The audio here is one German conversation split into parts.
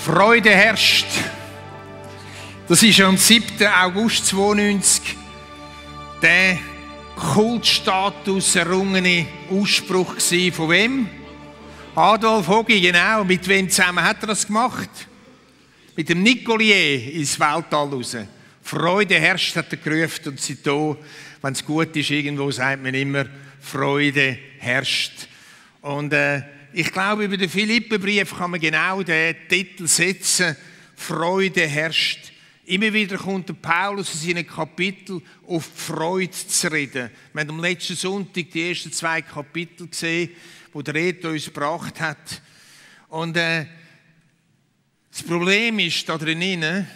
Freude herrscht. Das ist am 7. August 92 der Kultstatus errungene Ausspruch von wem? Adolf Hoggi, genau. Mit wem zusammen hat er das gemacht? Mit dem Nicolaier ins Weltall raus. Freude herrscht, hat er gerufen, und seitdem, wenn es gut ist, irgendwo sagt man immer, Freude herrscht. Und ich glaube, über den Philipperbrief kann man genau den Titel setzen, Freude herrscht. Immer wieder kommt der Paulus in seinen Kapiteln auf die Freude zu reden. Wir haben am letzten Sonntag die ersten 2 Kapitel gesehen, die der Reto uns gebracht hat. Und das Problem ist da drinnen,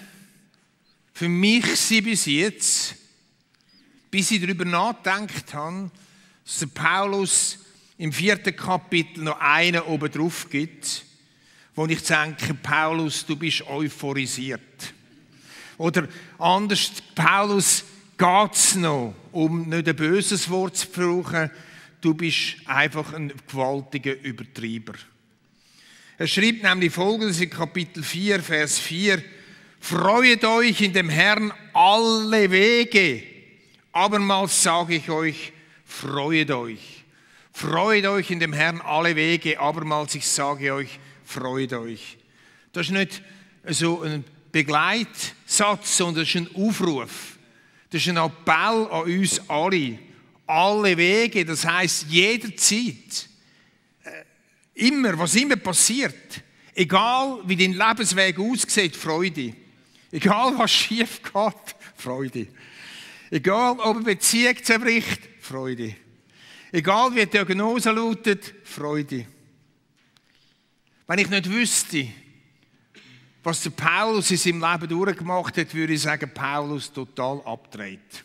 für mich bis jetzt, bis ich darüber nachgedacht habe, dass der Paulus im 4. Kapitel noch einen oben drauf gibt, wo ich denke, Paulus, du bist euphorisiert. Oder anders, Paulus, geht es noch, um nicht ein böses Wort zu brauchen, du bist einfach ein gewaltiger Übertreiber. Er schreibt nämlich Folgendes in Kapitel 4, Vers 4, Freuet euch in dem Herrn alle Wege, abermals sage ich euch, freuet euch. Freut euch in dem Herrn alle Wege, abermals ich sage euch, freut euch. Das ist nicht so ein Begleitsatz, sondern das ist ein Aufruf. Das ist ein Appell an uns alle. Alle Wege, das heisst jederzeit, immer, was immer passiert, egal wie dein Lebensweg aussieht, Freude. Egal was schief geht, Freude. Egal ob eine Beziehung zerbricht, Freude. Egal wie die Diagnose lautet, Freude. Wenn ich nicht wüsste, was der Paulus in seinem Leben durchgemacht hat, würde ich sagen, Paulus total abgedreht.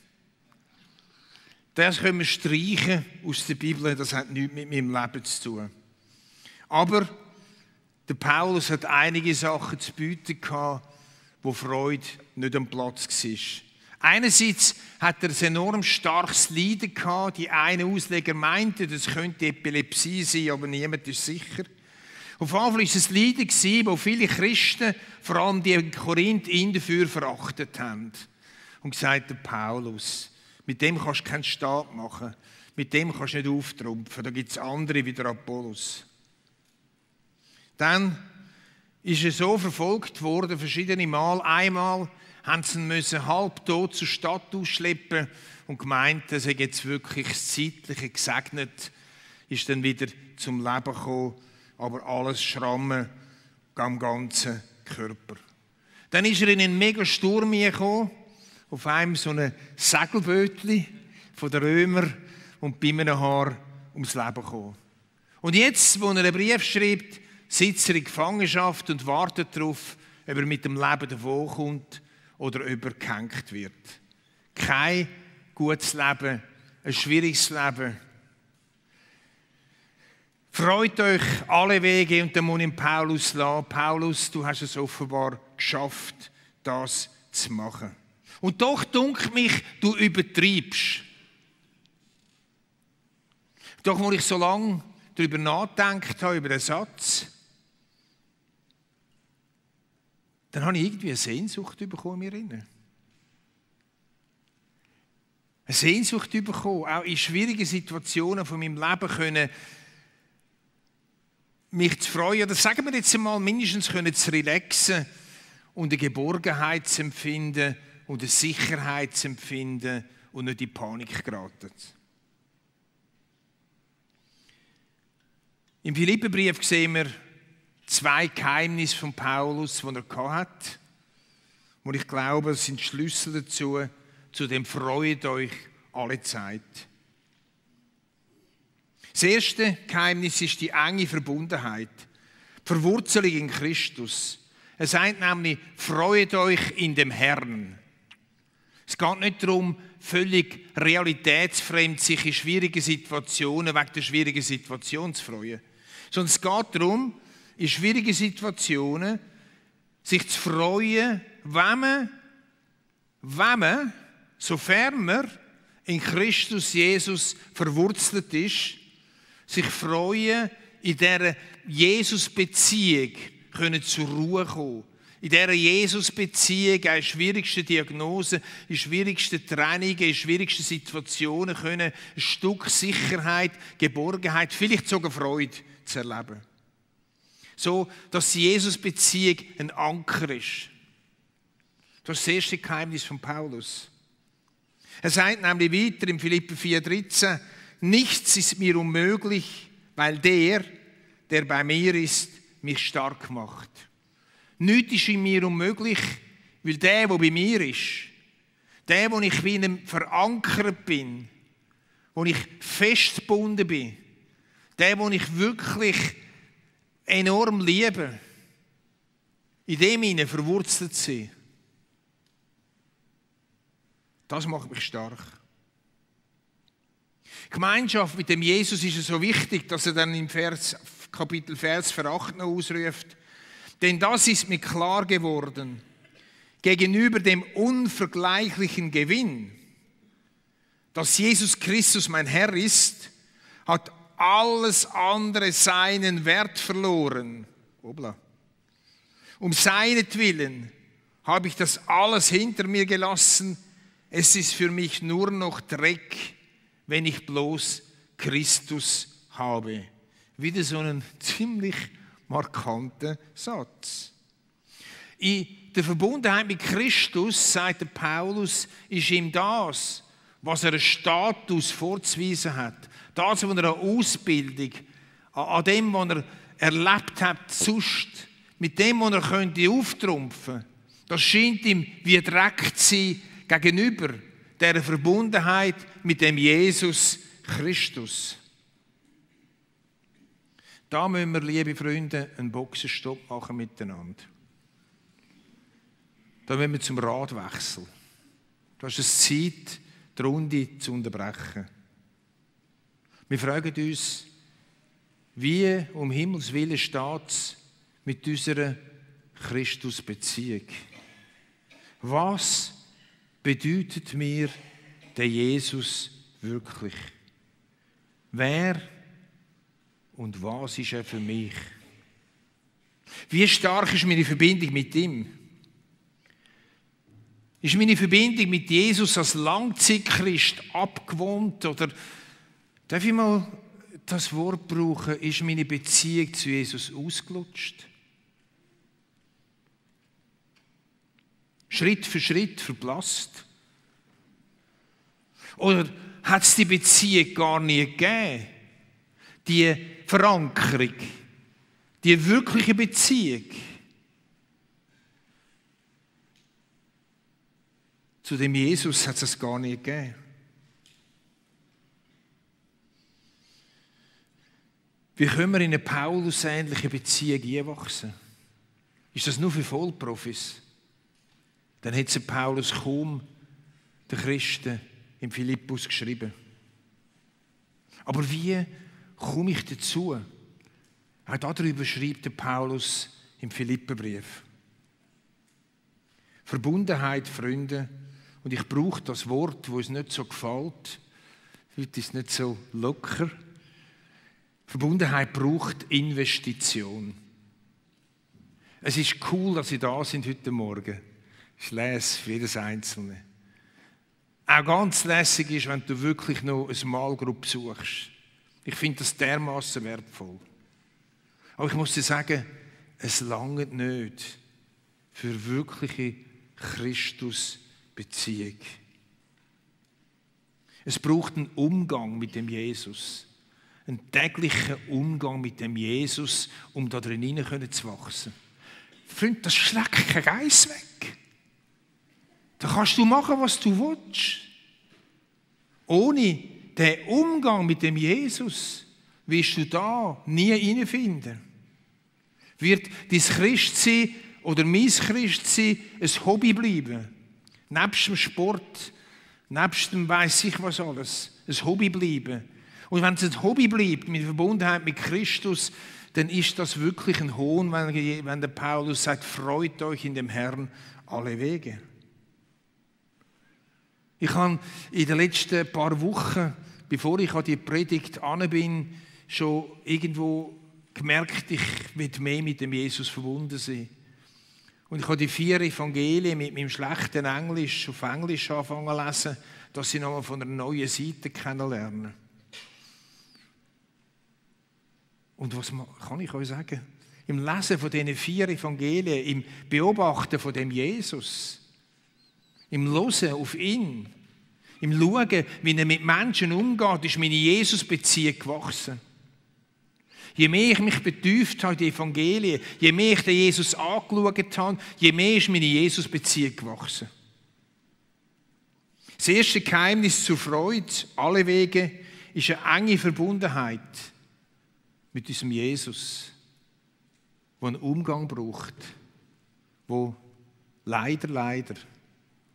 Das können wir streichen aus der Bibel, das hat nichts mit meinem Leben zu tun. Aber der Paulus hat einige Sachen zu bieten gehabt, wo Freude nicht am Platz war. Einerseits hat er ein enorm starkes Leiden gehabt. Die einen Ausleger meinten, das könnte Epilepsie sein, aber niemand ist sicher. Auf jeden Fall war es ein Leiden, wo viele Christen, vor allem die in Korinth, ihn dafür verachtet haben. Und gesagt, der Paulus, mit dem kannst du keinen Staat machen, mit dem kannst du nicht auftrumpfen, da gibt es andere wie der Apollos. Dann ist er so verfolgt worden, verschiedene Mal. Einmal haben sie ihn halbtot zur Stadt ausschleppen und gemeint, er sei jetzt wirklich das Zeitliche gesegnet, ist dann wieder zum Leben gekommen, aber alles Schrammen am ganzen Körper. Dann ist er in einen mega Sturm gekommen, auf einem so einem Segelbötli von den Römern und bei einem Haar ums Leben gekommen. Und jetzt, wo er einen Brief schreibt, sitzt er in Gefangenschaft und wartet darauf, ob er mit dem Leben davonkommt oder ob er gehängt wird. Kein gutes Leben, ein schwieriges Leben. Freut euch alle Wege, und dann muss ich Paulus lassen. Paulus, du hast es offenbar geschafft, das zu machen. Und doch dunkelt mich, du übertreibst. Doch, als ich so lange darüber nachgedacht habe, über den Satz, dann habe ich irgendwie eine Sehnsucht bekommen in mir drin. Eine Sehnsucht bekommen, auch in schwierigen Situationen von meinem Leben können, mich zu freuen, oder sagen wir jetzt einmal, mindestens können zu relaxen und eine Geborgenheit zu empfinden und eine Sicherheit zu empfinden und nicht in Panik geraten. Im Philipperbrief sehen wir 2 Geheimnisse von Paulus, die er hatte. Und ich glaube, das sind Schlüssel dazu, zu dem freut euch alle Zeit. Das erste Geheimnis ist die enge Verbundenheit, die Verwurzelung in Christus. Er sagt nämlich, freut euch in dem Herrn. Es geht nicht darum, völlig realitätsfremd sich in schwierigen Situationen wegen der schwierigen Situation zu freuen. Sondern es geht darum, in schwierigen Situationen sich zu freuen, wenn man, sofern man in Christus Jesus verwurzelt ist, sich freuen in dieser Jesus-Beziehung können zur Ruhe kommen. In dieser Jesus-Beziehung, in schwierigsten Diagnosen, in schwierigsten Trennungen, in schwierigsten Situationen können ein Stück Sicherheit, Geborgenheit, vielleicht sogar Freude zu erleben. So, dass die Jesus-Beziehung ein Anker ist. Das ist das erste Geheimnis von Paulus. Er sagt nämlich weiter im Philipper 4,13: Nichts ist mir unmöglich, weil der bei mir ist, mich stark macht. Nichts ist in mir unmöglich, weil der bei mir ist, der, wo ich wie in einem verankert bin, wo ich festgebunden bin, der, wo ich wirklich enorm liebe, in dem hinein verwurzelt sind. Das macht mich stark. Gemeinschaft mit dem Jesus ist es so wichtig, dass er dann im Kapitel 8 noch ausruft. Denn das ist mir klar geworden. Gegenüber dem unvergleichlichen Gewinn, dass Jesus Christus mein Herr ist, hat alles andere seinen Wert verloren. Um seinetwillen habe ich das alles hinter mir gelassen. Es ist für mich nur noch Dreck, wenn ich bloß Christus habe. Wieder so einen ziemlich markanten Satz. In der Verbundenheit mit Christus, sagt der Paulus, ist ihm das, was er einen Status vorzuweisen hat, das, was er eine Ausbildung, an dem, was er erlebt hat, sonst, mit dem, was er könnte auftrumpfen, das scheint ihm wie Dreck zu sein gegenüber dieser Verbundenheit mit dem Jesus Christus. Da müssen wir, liebe Freunde, einen Boxenstopp machen miteinander. Da müssen wir zum Radwechsel. Da ist es Zeit, die Runde zu unterbrechen. Wir fragen uns, wie um Himmels Willen steht es mit unserer Christusbeziehung? Was bedeutet mir der Jesus wirklich? Wer und was ist er für mich? Wie stark ist meine Verbindung mit ihm? Ist meine Verbindung mit Jesus als Langzeitchrist abgewohnt? Oder darf ich mal das Wort brauchen, ist meine Beziehung zu Jesus ausgelutscht? Schritt für Schritt verblasst? Oder hat es die Beziehung gar nie gegeben? Die Verankerung, die wirkliche Beziehung zu dem Jesus hat es gar nie gegeben. Wie können wir in eine Paulus-ähnliche Beziehung einwachsen? Ist das nur für Vollprofis? Dann hätte Paulus kaum den Christen im Philippus geschrieben. Aber wie komme ich dazu? Auch darüber schreibt der Paulus im Philipperbrief. Verbundenheit, Freunde. Und ich brauche das Wort, das uns nicht so gefällt. Heute ist es nicht so locker. Verbundenheit braucht Investition. Es ist cool, dass Sie da sind heute Morgen. Ich lese für jedes Einzelne. Auch ganz lässig ist, wenn du wirklich noch eine Small Group suchst. Ich finde das dermaßen wertvoll. Aber ich muss dir sagen, es langt nicht für wirkliche Christusbeziehung. Es braucht einen Umgang mit dem Jesus. Einen täglichen Umgang mit dem Jesus, um da drin hinein zu wachsen. Freund, das schlägt kein Geiss weg. Da kannst du machen, was du willst. Ohne den Umgang mit dem Jesus wirst du da nie hineinfinden. Wird dein Christsein oder mein Christsein ein Hobby bleiben? Nebst dem Sport, nebst dem weiss ich was alles, ein Hobby bleiben. Und wenn es ein Hobby bleibt, mit Verbundenheit mit Christus, dann ist das wirklich ein Hohn, wenn der Paulus sagt, freut euch in dem Herrn alle Wege. Ich habe in den letzten paar Wochen, bevor ich an die Predigt an bin, schon irgendwo gemerkt, ich will mehr mit dem Jesus verbunden sein. Und ich habe die 4 Evangelien mit meinem schlechten Englisch auf Englisch anfangen zu lesen, dass ich nochmal von einer neuen Seite kennenlernen. Und was kann ich euch sagen? Im Lesen von diesen 4 Evangelien, im Beobachten von dem Jesus, im Hören auf ihn, im Schauen, wie er mit Menschen umgeht, ist meine Jesus-Beziehung gewachsen. Je mehr ich mich vertieft habe in die Evangelien, je mehr ich den Jesus angeschaut habe, je mehr ist meine Jesus-Beziehung gewachsen. Das erste Geheimnis zur Freude, alle Wege, ist eine enge Verbundenheit mit unserem Jesus, der einen Umgang braucht, wo leider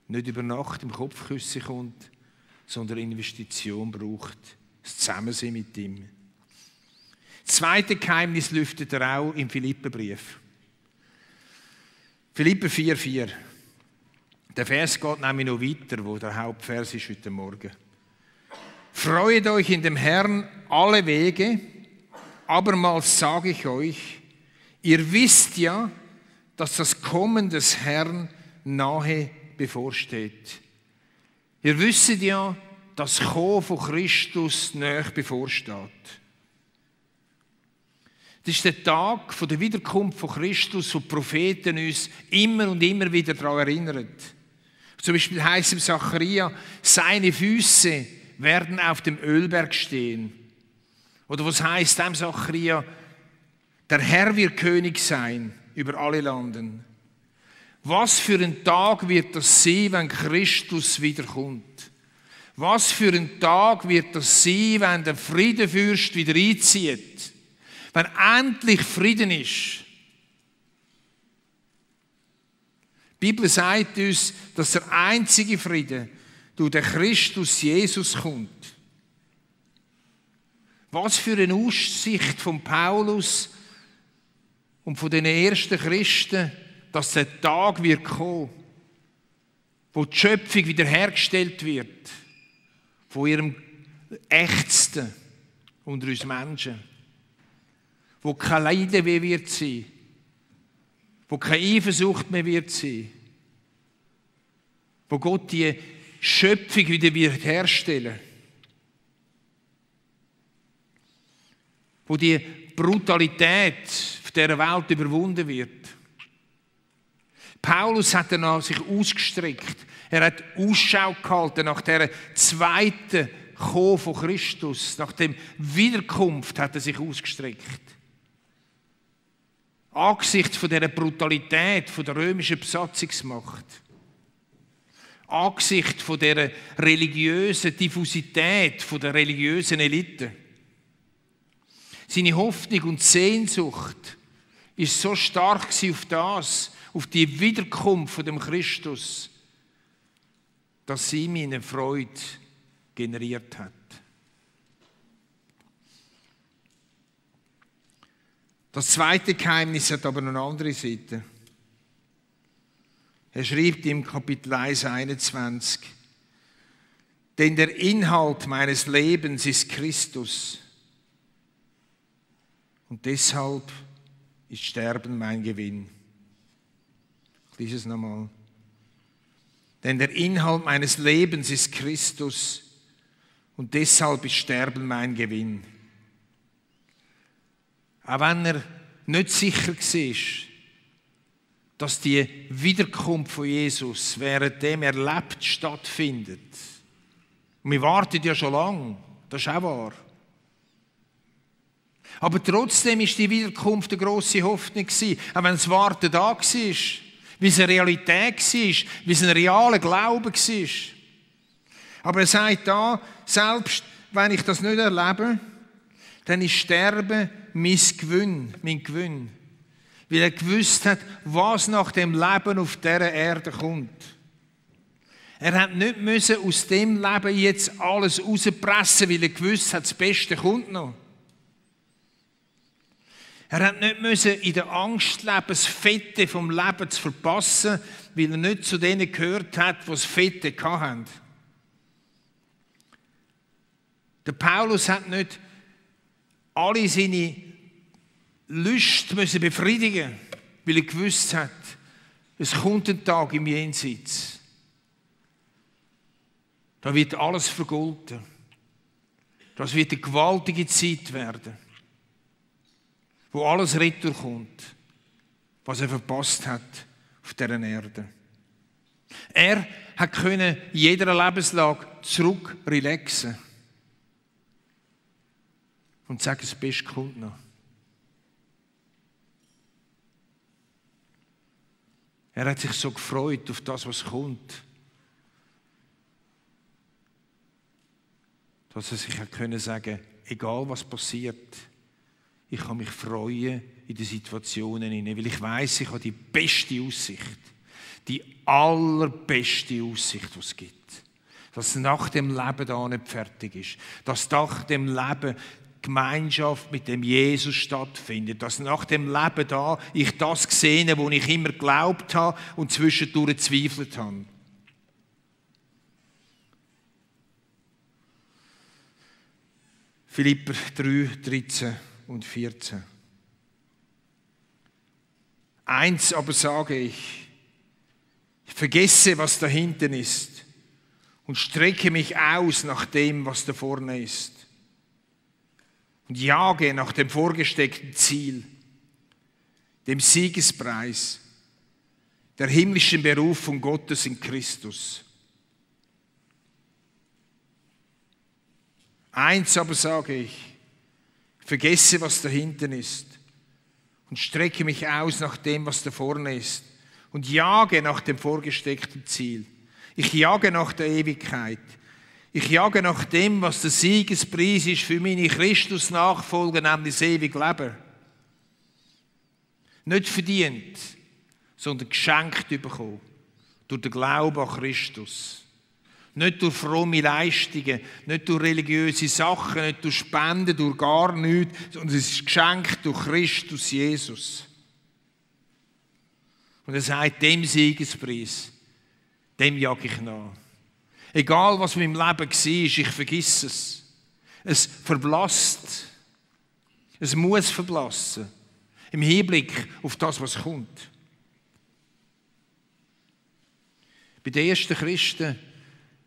nicht über Nacht im Kopfküssen kommt, sondern Investition braucht, das Zusammensein mit ihm. Das zweite Geheimnis lüftet er auch im Philipperbrief. Philipper 4,4. Der Vers geht nämlich noch weiter, wo der Hauptvers ist heute Morgen. Freut euch in dem Herrn alle Wege, abermals sage ich euch, ihr wisst ja, dass das Kommen des Herrn nahe bevorsteht. Ihr wisst ja, dass das Kommen von Christus nahe bevorsteht. Das ist der Tag der Wiederkunft von Christus, wo die Propheten uns immer und immer wieder daran erinnern. Zum Beispiel heißt es im Zacharia, seine Füße werden auf dem Ölberg stehen. Oder was heißt dem Zacharia? Der Herr wird König sein über alle Landen. Was für ein Tag wird das sein, wenn Christus wiederkommt? Was für ein Tag wird das sein, wenn der Friedenfürst wieder einzieht? Wenn endlich Frieden ist. Die Bibel sagt uns, dass der einzige Frieden durch den Christus Jesus kommt. Was für eine Aussicht von Paulus und von den ersten Christen, dass der Tag wird kommen, wo die Schöpfung wiederhergestellt wird, von ihrem Ächzen unter uns Menschen. Wo kein Leiden mehr wird sein, wo keine Eifersucht mehr wird sein, wo Gott die Schöpfung wieder wird herstellen, wo die Brutalität dieser Welt überwunden wird. Paulus hat danach sich ausgestreckt, er hat Ausschau gehalten nach dieser zweiten Kommen von Christus, nach dem Wiederkunft hat er sich ausgestreckt. Angesichts von dieser Brutalität von der römischen Besatzungsmacht, angesichts von dieser religiösen Diffusität von der religiösen Elite. Seine Hoffnung und Sehnsucht ist so stark auf das, auf die Wiederkunft von dem Christus, dass sie ihm eine Freude generiert hat. Das zweite Geheimnis hat aber noch eine andere Seite. Er schreibt im Kapitel 1, 21, denn der Inhalt meines Lebens ist Christus und deshalb ist Sterben mein Gewinn. Ich lese es nochmal. Denn der Inhalt meines Lebens ist Christus und deshalb ist Sterben mein Gewinn. Auch wenn er nicht sicher war, dass die Wiederkunft von Jesus währenddem er lebt stattfindet. Und wir warten ja schon lange, das ist auch wahr. Aber trotzdem ist die Wiederkunft eine grosse Hoffnung gewesen, auch wenn das Warten da war, wie es eine Realität war, wie es ein realer Glaube war. Aber er sagt da, selbst wenn ich das nicht erlebe, dann ist Sterben mein Gewinn. Weil er gewusst hat, was nach dem Leben auf dieser Erde kommt. Er hat nicht müssen aus dem Leben jetzt alles rauspressen, weil er gewusst hat, das Beste kommt noch. Er hat nicht müssen in der Angst leben, das Fette vom Leben zu verpassen, weil er nicht zu denen gehört hat, die das Fette hatten. Der Paulus hat nicht alle seine Lust müssen befriedigen, weil er gewusst hat, es kommt ein Tag im Jenseits. Da wird alles vergolten. Das wird eine gewaltige Zeit werden, wo alles retour kommt, was er verpasst hat auf dieser Erde. Er konnte in jeder Lebenslage zurück relaxen und sagen, das Beste kommt noch. Er hat sich so gefreut auf das, was kommt, dass er sich sagen konnte, egal was passiert, ich kann mich freuen in den Situationen hinein, weil ich weiss, ich habe die beste Aussicht, die allerbeste Aussicht, die es gibt. Dass nach dem Leben da nicht fertig ist, dass nach dem Leben Gemeinschaft mit dem Jesus stattfindet, dass nach dem Leben da ich das sehe, wo ich immer geglaubt habe und zwischendurch gezweifelt habe. Philipper 3, 13 und 14. Eins aber sage ich vergesse, was da hinten ist und strecke mich aus nach dem, was da vorne ist. Und jage nach dem vorgesteckten Ziel, dem Siegespreis, der himmlischen Berufung Gottes in Christus. Eins aber sage ich, vergesse, was da hinten ist und strecke mich aus nach dem, was da vorne ist und jage nach dem vorgesteckten Ziel. Ich jage nach der Ewigkeit. Ich jage nach dem, was der Siegespreis ist für meine Christus-Nachfolger, nämlich das ewige Leben. Nicht verdient, sondern geschenkt bekommen durch den Glauben an Christus. Nicht durch fromme Leistungen, nicht durch religiöse Sachen, nicht durch Spenden, durch gar nichts, sondern es ist geschenkt durch Christus Jesus. Und er sagt, dem Siegespreis, dem jage ich nach. Egal, was in meinem Leben war, ich vergesse es. Es verblasst. Es muss verblassen. Im Hinblick auf das, was kommt. Bei den ersten Christen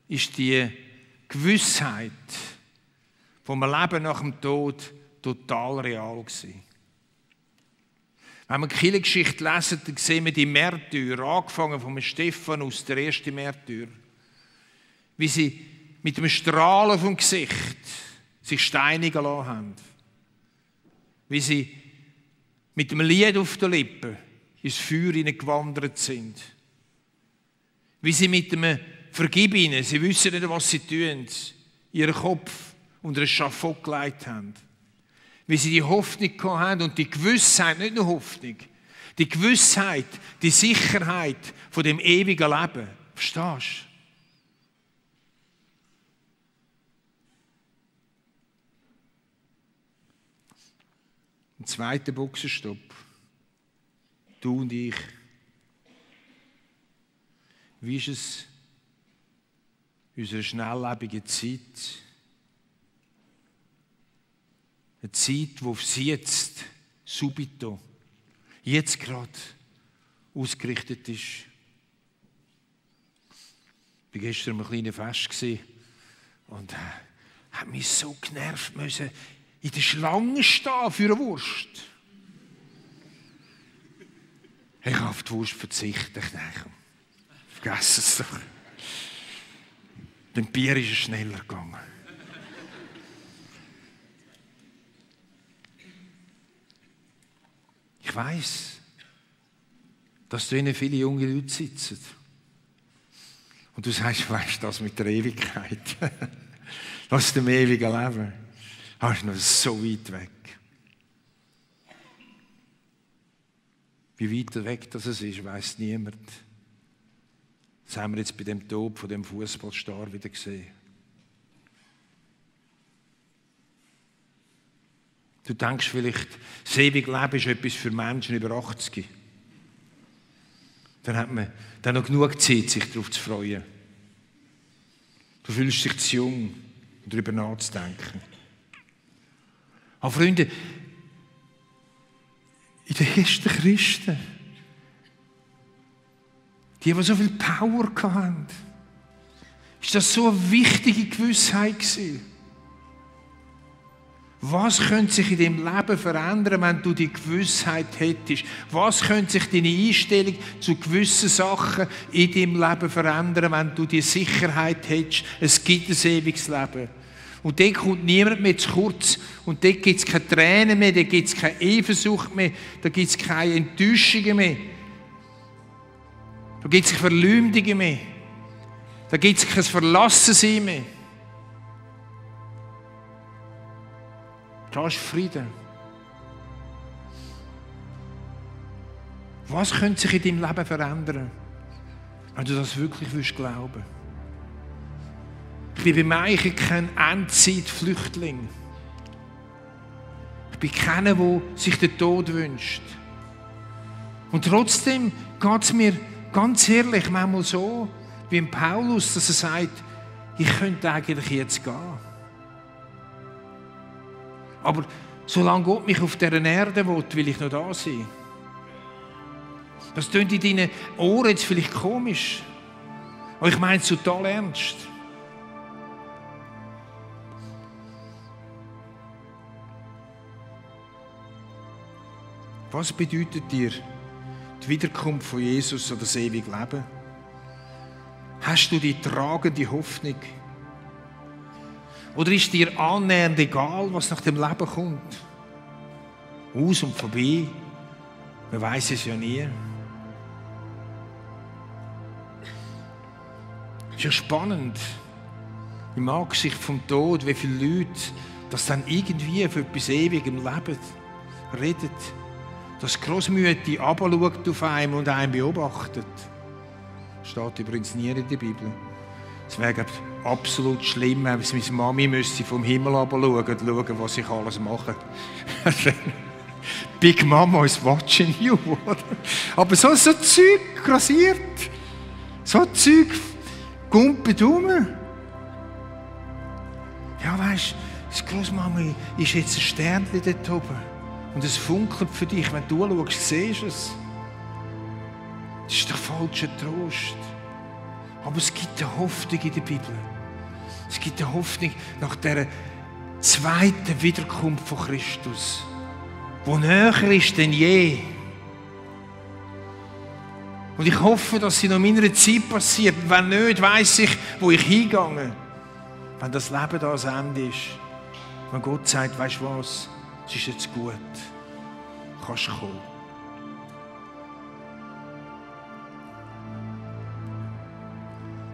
ist die Gewissheit vom Leben nach dem Tod total real gewesen. Wenn wir die Kirchengeschichte lesen, dann sehen wir die Märtyrer, angefangen von Stephanus, der erste Märtyrer, wie sie mit dem Strahlen vom Gesicht sich steinigen lassen haben. Wie sie mit dem Lied auf den Lippen ins Feuer hineingewandert sind. Wie sie mit dem Vergib ihnen, sie wissen nicht, was sie tun, ihren Kopf unter ein Schafott gelegt haben. Wie sie die Hoffnung haben und die Gewissheit, nicht nur Hoffnung, die Gewissheit, die Sicherheit von dem ewigen Leben. Verstehst du? Ein zweiter Boxenstopp. Du und ich. Wie ist es in unserer schnelllebigen Zeit? Eine Zeit, die aufs Jetzt, subito, jetzt gerade ausgerichtet ist. Ich war gestern am kleinen Fest und hat mich so genervt müssen, in der Schlange stehen für eine Wurst. Ich habe auf die Wurst verzichtet. Ich dachte, vergiss es doch. Beim Bier ist es schneller gegangen. Ich weiss, dass drinnen viele junge Leute sitzen. Und du sagst, weißt du, das mit der Ewigkeit? Das ist dem ewigen Leben. Das ist noch so weit weg. Wie weit weg das ist, weiss niemand. Das haben wir jetzt bei dem Tod von dem Fußballstar wieder gesehen. Du denkst vielleicht, das ewige Leben ist etwas für Menschen über 80. Dann hat man dann noch genug Zeit, sich darauf zu freuen. Du fühlst dich zu jung, darüber nachzudenken. Aber Freunde, in den ersten Christen. Die so viel Power hatten. Ist das so eine wichtige Gewissheit gewesen? Was könnte sich in deinem Leben verändern, wenn du die Gewissheit hättest? Was könnte sich deine Einstellung zu gewissen Sachen in deinem Leben verändern, wenn du die Sicherheit hättest, es gibt ein ewiges Leben? Und dort kommt niemand mehr zu kurz. Und dort gibt es keine Tränen mehr, dort gibt es keine Eifersucht mehr, da gibt es keine Enttäuschungen mehr. Da gibt es keine Verleumdungen mehr. Da gibt es kein Verlassensein mehr. Da ist Frieden. Was könnte sich in deinem Leben verändern, wenn du das wirklich glauben willst? Ich bin bei mir kein Endzeitflüchtling. Ich bin keiner, der sich den Tod wünscht. Und trotzdem geht es mir ganz ehrlich manchmal so, wie im Paulus, dass er sagt, ich könnte eigentlich jetzt gehen. Aber solange Gott mich auf dieser Erde will ich noch da sein. Das klingt in deinen Ohren jetzt vielleicht komisch, aber ich meine es total ernst. Was bedeutet dir die Wiederkunft von Jesus oder das ewige Leben? Hast du die tragende Hoffnung? Oder ist dir annähernd egal, was nach dem Leben kommt? Aus und vorbei? Man weiß es ja nie. Es ist ja spannend, im Angesicht vom Tod, wie viele Leute das dann irgendwie für etwas Ewigem Leben reden. Dass Großmütter herabschaut auf einen und einen beobachtet. Das steht übrigens nie in der Bibel. Es wäre absolut schlimm, wenn meine Mami müsste vom Himmel herabschauen und schauen, was ich alles mache. Big Mama is watching you. Aber so Zeug grassiert. So Zeug gumpet rum. Ja, weisst du, das Großmama ist jetzt ein Sternchen dort oben. Und es funkelt für dich, wenn du schaust, siehst du es. Das ist der falsche Trost. Aber es gibt eine Hoffnung in der Bibel. Es gibt eine Hoffnung nach dieser zweiten Wiederkunft von Christus, die näher ist denn je. Und ich hoffe, dass sie noch in meiner Zeit passiert. Wenn nicht, weiss ich, wo ich hingehe. Wenn das Leben da das Ende ist. Wenn Gott sagt, weisst du was, es ist jetzt gut. Du kannst kommen.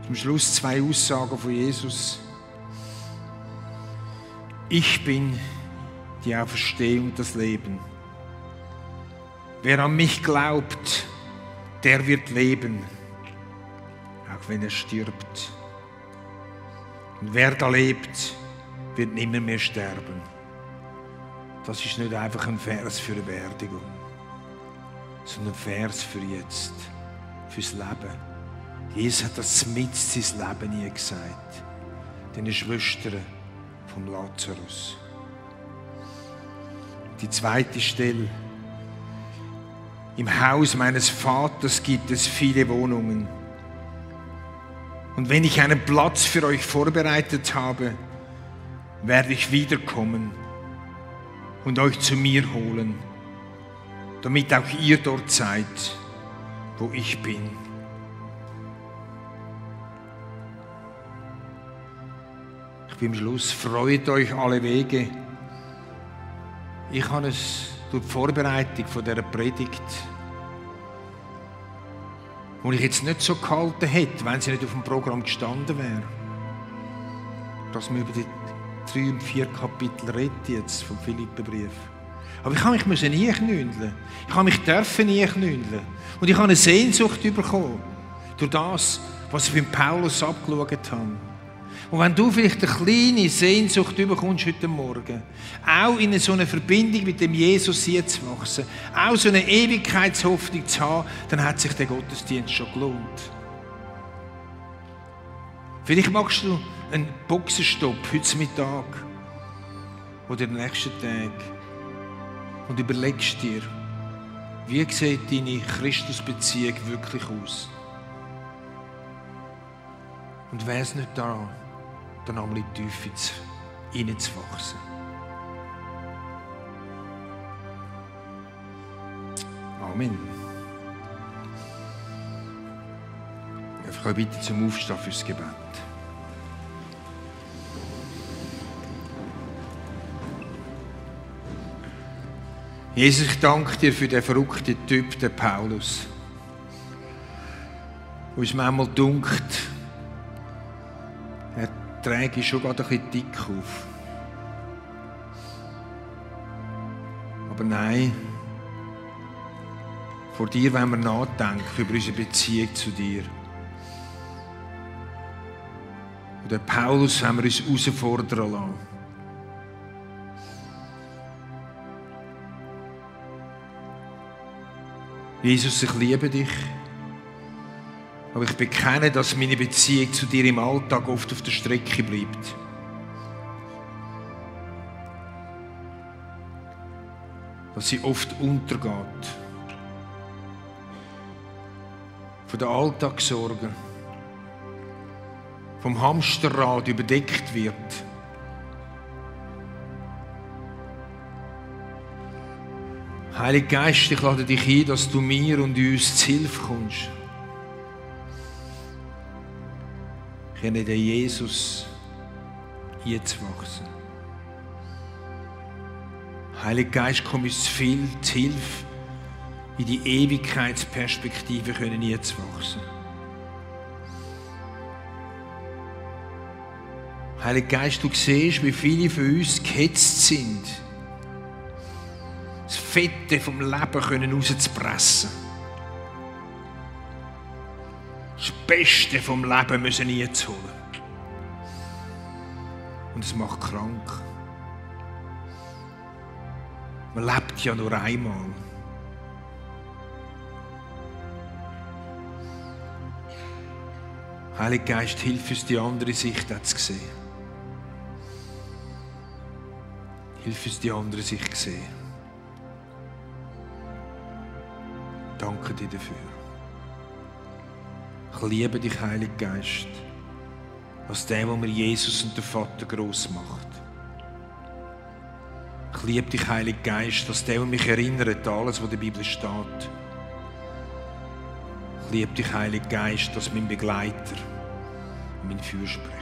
Zum Schluss 2 Aussagen von Jesus. Ich bin die Auferstehung und das Leben. Wer an mich glaubt, der wird leben, auch wenn er stirbt. Und wer da lebt, wird nimmer mehr sterben. Das ist nicht einfach ein Vers für eine Beerdigung, sondern ein Vers für jetzt, fürs Leben. Jesus hat das mit sein Leben nie gesagt. Den Schwestern vom Lazarus. Die zweite Stelle. Im Haus meines Vaters gibt es viele Wohnungen. Und wenn ich einen Platz für euch vorbereitet habe, werde ich wiederkommen und euch zu mir holen, damit auch ihr dort seid, wo ich bin. Ich bin am Schluss. Freut euch alle Wege. Ich habe es durch die Vorbereitung von dieser Predigt, die ich jetzt nicht so gehalten hätte, wenn sie nicht auf dem Programm gestanden wäre, dass wir über die 3 und 4 Kapitel reden jetzt vom Philipperbrief. Aber ich habe mich einknündeln. Ich habe mich einknündeln. Und ich habe eine Sehnsucht bekommen durch das, was ich mit Paulus abgeschaut habe. Und wenn du vielleicht eine kleine Sehnsucht bekommst heute Morgen, auch in so einer Verbindung mit dem Jesus hier zu wachsen, auch so eine Ewigkeitshoffnung zu haben, dann hat sich der Gottesdienst schon gelohnt. Vielleicht machst du einen Boxenstopp heute Mittag oder den nächsten Tag und überlegst dir, Wie sieht deine Christusbeziehung wirklich aus? Und wäre es nicht daran, dann einmal in die Tiefe hineinzuwachsen? Amen. Ich kann bitte zum Aufstehen fürs Gebet. Jesus, ich danke dir für den verrückten Typ, den Paulus. Wo es manchmal dunkt, er trägt schon gerade ein bisschen dick auf. Aber nein, vor dir wollen wir nachdenken über unsere Beziehung zu dir. Und den Paulus wollen wir uns herausfordern lassen. Jesus, ich liebe dich, aber ich bekenne, dass meine Beziehung zu dir im Alltag oft auf der Strecke bleibt. Dass sie oft untergeht. Von den Alltagssorgen, vom Hamsterrad überdeckt wird. Heiliger Geist, ich lade dich ein, dass du mir und uns zu Hilfe kommst. Ich kenne den Jesus einzuwachsen. Heiliger Geist, komm uns viel zu Hilfe, in die Ewigkeitsperspektive einzuwachsen. Heiliger Geist, du siehst, wie viele von uns gehetzt sind, das Fette vom Leben rauszupressen. Das Beste vom Leben müssen einzuholen. Und es macht krank. Man lebt ja nur einmal. Heiliger Geist, hilf uns, die andere Sicht zu sehen. Hilf uns, die andere Sicht zu sehen. Danke dir dafür. Ich liebe dich, Heiliger Geist, als der mir Jesus und den Vater gross macht. Ich liebe dich, Heiliger Geist, als der mich erinnert an alles, was in der Bibel steht. Ich liebe dich, Heiliger Geist, als mein Begleiter und mein Fürsprecher.